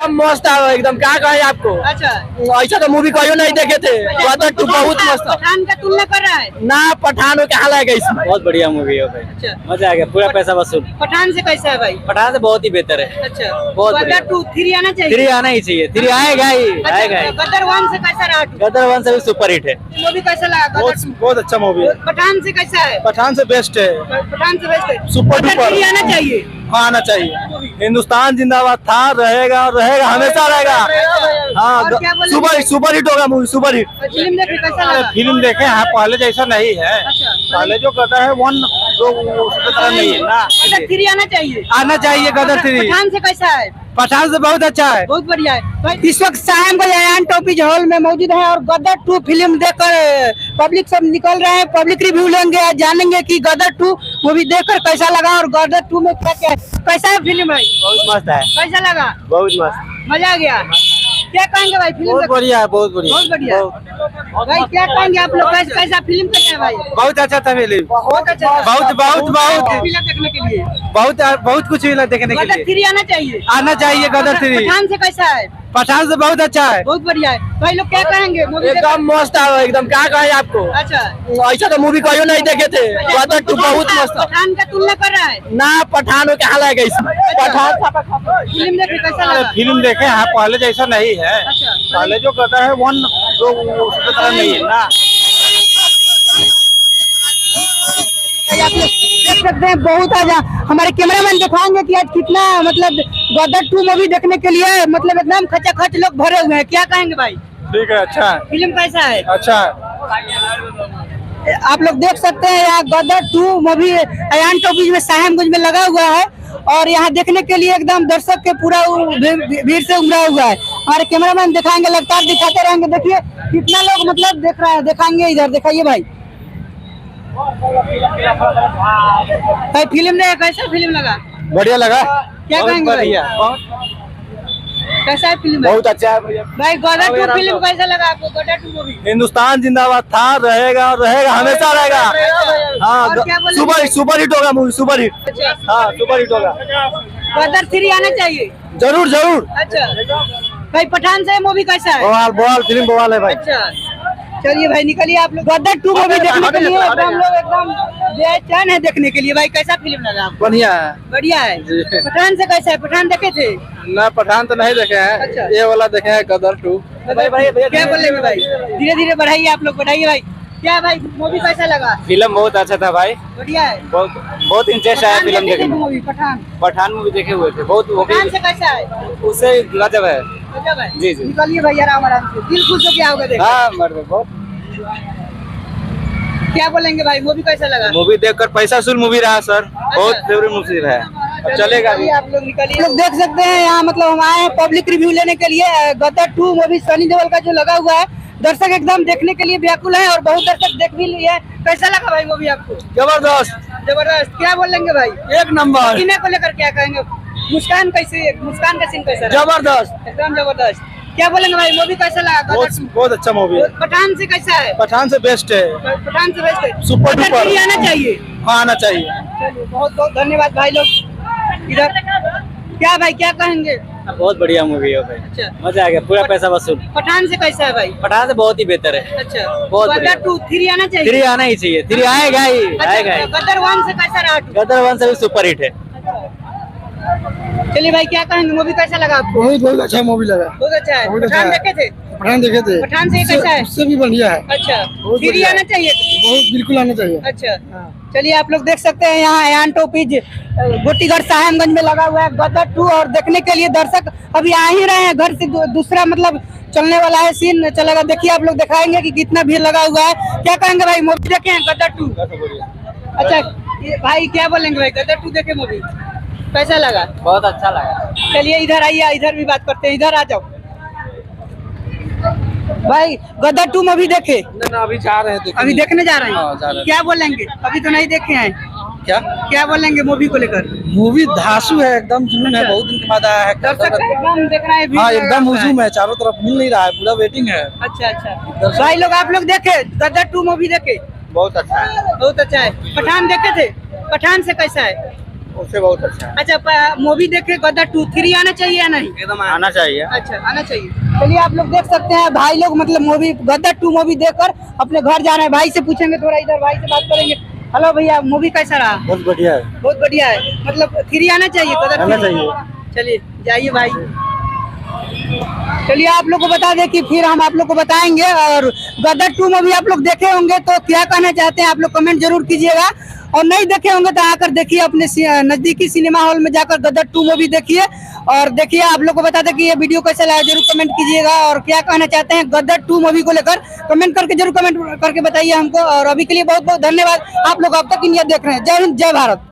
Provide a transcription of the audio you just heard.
मस्त है एकदम। क्या कहे आपको। अच्छा, ऐसा तो मूवी कहीं नहीं देखे थे। गदर 2 बहुत मस्त है। पठान का तुलना कर रहा है ना पठान क्या हाल है इसमें। बहुत बढ़िया मूवी है भाई। अच्छा, मजा आ गया, पूरा पैसा वसूल। पठान से कैसा है भाई। पठान से बहुत ही बेहतर है। अच्छा, बहुत बढ़िया। गदर 2 3 आना चाहिए। 3 आना ही चाहिए। 3 आएगा ही, अच्छा, आएगा ही। गदर 1 से कैसा रहा 2? गदर 1 से भी सुपर हिट है। मूवी कैसा लगा गदर 2? बहुत अच्छा मूवी है। पठान से कैसा है। पठान से बेस्ट है। पठान से बेस्ट है। सुपर गदर डुपर। 3 आना चाहिए। हाँ, आना चाहिए। हिंदुस्तान जिंदाबाद था, रहेगा और रहेगा, हमेशा रहेगा। हाँ, और क्या बोले? सुपर हिट होगा मूवी, सुपर हिट। फिल्म देखे कैसा लगा। फिल्म देखे हैं, पहले जैसा नहीं है। अच्छा, पहले जो गदर है 1 उसकी तरह नहीं है ना। गदर 3 आना चाहिए। आना चाहिए गदर 3। पठान से कैसा है। पठान से बहुत अच्छा है। बहुत बढ़िया है। इस वक्त सायंगंज अयान टॉकीज हॉल में मौजूद है और गदर 2 फिल्म देखकर पब्लिक सब निकल रहे हैं। पब्लिक रिव्यू लेंगे, जानेंगे कि गदर 2 मूवी देखकर कैसा लगा और गदर 2 में क्या क्या है। कैसा है फिल्म भाई। बहुत मस्त है, कैसा लगा। बहुत मस्त, मजा आ गया। क्या कहेंगे भाई फिल्म बहुत बढ़िया है, बहुत बढ़िया, बहुत बढ़िया। भाई क्या कहेंगे आप लोग कैसा फिल्म कैसा है भाई। बहुत अच्छा था फिल्म। बहुत अच्छा। बहुत फिल्म देखने के लिए बहुत कुछ मिला देखने के गदर लिए। 3 आना चाहिए। आना चाहिए गदर 3। पठान से कैसा है। पठान से बहुत अच्छा है। बहुत बढ़िया है। भाई लोग क्या कहेंगे मूवी एकदम मस्त है एकदम। क्या कहे आपको। अच्छा, ऐसा तो मूवी कहीं नहीं देखे थे। गदर 2 बहुत मस्त है। पठान का तुलना कर रहा है। ना पठान क्या हाल है इसमें। पठान फिल्म देखे कैसा लगा। फिल्म देखे हैं, पहले जैसा नहीं है। अच्छा, पहले जो गदर है 1 उसकी तरह नहीं है ना। आप लोग देख सकते हैं बहुत आज हमारे कैमरामैन दिखाएंगे कि आज कितना मतलब गदर 2 मूवी देखने के लिए मतलब एकदम खचाखच लोग भरे हुए हैं। क्या कहेंगे भाई। ठीक है, अच्छा है, फिल्म कैसा है। अच्छा है। आप लोग देख सकते हैं यहाँ गदर 2 मूवी अयान टॉकीज में साहेबगंज में लगा हुआ है और यहाँ देखने के लिए एकदम दर्शक के पूरा भीड़ से उमड़ा हुआ है। हमारे कैमरामैन दिखाएंगे, लगातार दिखाते रहेंगे। देखिए कितना लोग मतलब देख रहा है, दिखाएंगे इधर दिखाइए भाई। भाई फिल्म ने कैसा फिल्म लगा। बढ़िया लगा। क्या कहेंगे भाई। कैसा है फिल्म। बहुत अच्छा है भैया। भाई गदर 2 फिल्म कैसा लगा आपको। गदर 2 मूवी हिंदुस्तान जिंदाबाद था, रहेगा और रहेगा, हमेशा रहेगा। हाँ, और क्या बोले? सुपर हिट होगा मूवी, सुपर हिट। अच्छा, हाँ, सुपर हिट होगा। गदर 3 आना चाहिए। जरूर जरूर। अच्छा भाई पठान से मूवी कैसा है। बवाल बवाल फिल्म बवाल है भाई। अच्छा चलिए भाई निकलिए आप लोग। गदर 2 मूवी देखने के लिए हम लोग एकदम बेचैन है देखने के लिए। भाई कैसा फिल्म लगा आपको। बढ़िया है। बढ़िया है। पठान से कैसा है। पठान देखे थे। ना पठान तो नहीं देखे हैं। अच्छा। ये वाला देखे हैं गदर 2। क्या बोलेंगे भाई। धीरे धीरे बढ़ाइए आप लोग, बढ़ाइए भाई। क्या भाई मूवी कैसा लगा। फिल्म बहुत अच्छा था भाई, बढ़िया है। बहुत इंटरेस्ट आया फिल्म देखने में। मूवी पठान। पठान मूवी देखे हुए थे, बहुत वो भी पठान से कैसा है। उससे गजब है। गजब है। जी, जी। निकलिए भाई आराम आराम से, दिल खुश हो गया होगा देख। हाँ मर्द, बहुत क्या बोलेंगे भाई मूवी कैसा लगा। मूवी देखकर पैसा वसूल मूवी रहा सर। बहुत फेवरेट मूवी रहा है। चलेगा भी। आप लोग निकलिए। लोग देख सकते हैं यहाँ मतलब हम आए हैं पब्लिक रिव्यू लेने के लिए। गदर 2 मूवी सनी देओल का जो लगा हुआ है, दर्शक एकदम देखने के लिए व्याकुल है और बहुत दर्शक देख भी लिए। कैसा लगा भाई मूवी आपको। जबरदस्त, जबरदस्त। क्या बोलेंगे भाई। एक नंबर। सीने को लेकर क्या कहेंगे। मुस्कान कैसे, मुस्कान का सीन कैसा रहा? जबरदस्त, एकदम जबरदस्त। क्या बोलेंगे भाई मूवी कैसा लगा। गदर 2 बहुत अच्छा मूवी है। पठान से कैसा है। पठान से बेस्ट है। पठान से बेस्ट है। सुपर गदर डुपर। 3 आना चाहिए। हाँ, आना चाहिए। चलिए बहुत बहुत धन्यवाद भाई लोग। इधर क्या भाई क्या कहेंगे। बहुत बढ़िया मूवी है भाई। अच्छा, मजा आ गया, पूरा पैसा वसूल। पठान से कैसा है भाई। पठान से बहुत ही बेहतर है। अच्छा, बहुत बढ़िया। गदर 2 3 आना चाहिए। 3 आना ही चाहिए। 3 आएगा ही, आएगा ही। गदर 1 से कैसा रहा 2? गदर 1 से भी सुपर हिट है। चलिए भाई क्या कहेंगे मूवी कैसा लगा आपको। बहुत अच्छा मूवी लगा। बहुत अच्छा है। बहुत अच्छा पठान है। देखे थे। पठान देखे थे। पठान से ये कैसा है। उससे भी बढ़िया है। अच्छा, बहुत 3 बढ़िया आना चाहिए। बहुत बिल्कुल आना चाहिए। अच्छा चलिए आप लोग देख सकते हैं यहाँ अयान टॉकीज गोटीगढ़ साहेबगंज में लगा हुआ है गदर 2 और देखने के लिए दर्शक अभी आ ही रहे हैं। घर से दूसरा मतलब चलने वाला है सीन चलेगा। देखिए आप लोग दिखाएंगे कि कितना भीड़ लगा हुआ है। क्या कहेंगे भाई मूवी देखे हैं गदर 2। अच्छा ये भाई क्या बोलेंगे भाई गदर 2 देखे मूवी कैसा लगा। बहुत अच्छा लगा। चलिए इधर आइए, इधर भी बात करते हैं। इधर आ जाओ भाई। गदर 2 मूवी देखे। ना अभी जा रहे थे। अभी देखने जा रहे हाँ, जा रहे हैं। हैं। क्या बोलेंगे अभी तो नहीं देखे हैं। क्या क्या बोलेंगे मूवी को लेकर। मूवी धांसू है, एकदम जुनून है। बहुत दिन के बाद आया है। दर्शक एकदम देख रहा है। भीड़ हाँ, लगा एकदम हुआ है। हुजूम है। चारों तरफ मिल नहीं रहा है, पूरा वेटिंग है। अच्छा अच्छा भाई लोग आप लोग देखे गदर 2 मूवी देखे। बहुत अच्छा है। बहुत अच्छा है। पठान देखे थे। पठान से कैसा है। उससे बहुत अच्छा है। अच्छा मूवी देखे गदर 2, 3 आना चाहिए या नहीं? एकदम आना चाहिए। अच्छा आना चाहिए। चलिए आप लोग देख सकते हैं भाई लोग मतलब मूवी गदर 2 मूवी देखकर अपने घर जा रहे हैं। भाई से पूछेंगे थोड़ा, इधर भाई से बात करेंगे। हेलो भैया, मूवी कैसा रहा? बहुत बढ़िया है। बहुत बढ़िया है, मतलब 3 आना चाहिए गदर आना 3? चाहिए। चलिए जाइए भाई। चलिए आप लोग को बता दें कि फिर हम आप लोग को बताएंगे। और गदर 2 मूवी आप लोग देखे होंगे तो क्या कहना चाहते हैं आप लोग कमेंट जरूर कीजिएगा, और नहीं देखे होंगे तो आकर देखिए अपने नजदीकी सिनेमा हॉल में जाकर गदर 2 मूवी देखिए। और देखिए आप लोग को बता दें कि ये वीडियो कैसा लगा जरूर कमेंट कीजिएगा, और क्या कहना चाहते हैं गदर 2 मूवी को लेकर कमेंट करके जरूर कमेंट करके बताइए हमको। और अभी के लिए बहुत बहुत धन्यवाद। आप लोग अब तक इंडिया देख रहे हैं। जय हिंद, जय भारत।